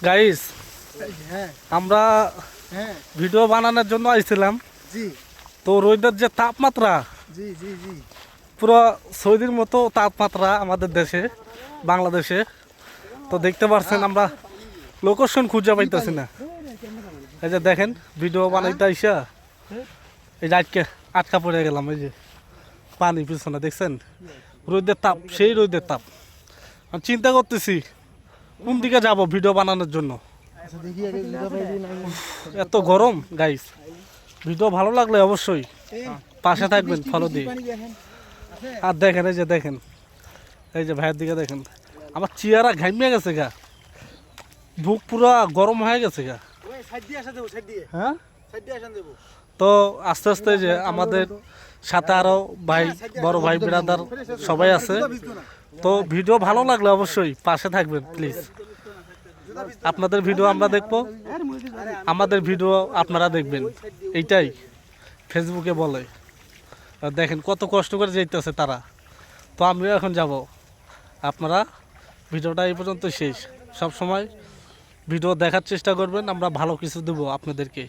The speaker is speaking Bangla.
গাইস, হ্যাঁ আমরা হ্যাঁ ভিডিও বানানোর জন্য আইছিলাম। জি তো রোদের যে তাপমাত্রা, জি জি জি পুরো সৌদির মতো তাপমাত্রা আমাদের দেশে, বাংলাদেশে। তো দেখতে পাচ্ছেন আমরা লোকেশন খুঁজে পাইতেছি না। এই যে দেখেন, ভিডিও বানাইতে আইসা এই যে আটকা পড়ে গেলাম। এই যে পানি পিছনে দেখছেন, রোদের তাপ, সেই রোদের তাপ। আমি চিন্তা করতেছি কোন দিকে যাব ভিডিও বানানোর জন্য। আচ্ছা দেখি আগে জুতা পাই দিই না এত গরম গাইস। ভিডিও ভালো লাগলে অবশ্যই পাশে থাকবেন, ফলো দিয়ে। পানি দেখেন আর দেখেন, এই যে দেখেন, এই যে ভাইয়ের দিকে দেখেন, আমার চেয়ারা ঘামিয়ে গেছে গা, বুক পুরা গরম হয়ে গেছে গা। ওই সাইড দিয়ে আসা দেবো সাইড দিয়ে হ্যাঁ, আসান দেবো তো আস্তে আস্তে যে আমাদের সাথে আরো ভাই, বড় ভাই বিরাদার সবাই আছে। তো ভিডিও ভালো লাগলে অবশ্যই পাশে থাকবেন প্লিজ। আপনাদের ভিডিও আমরা দেখবো, আমাদের ভিডিও আপনারা দেখবেন, এইটাই ফেসবুকে বলে। আর দেখেন কত কষ্ট করে যাইতেছে তারা, তো আমিও এখন যাব। আপনারা ভিডিওটা এই পর্যন্ত শেষ। সব সময় ভিডিও দেখার চেষ্টা করবেন, আমরা ভালো কিছু দেবো আপনাদেরকে।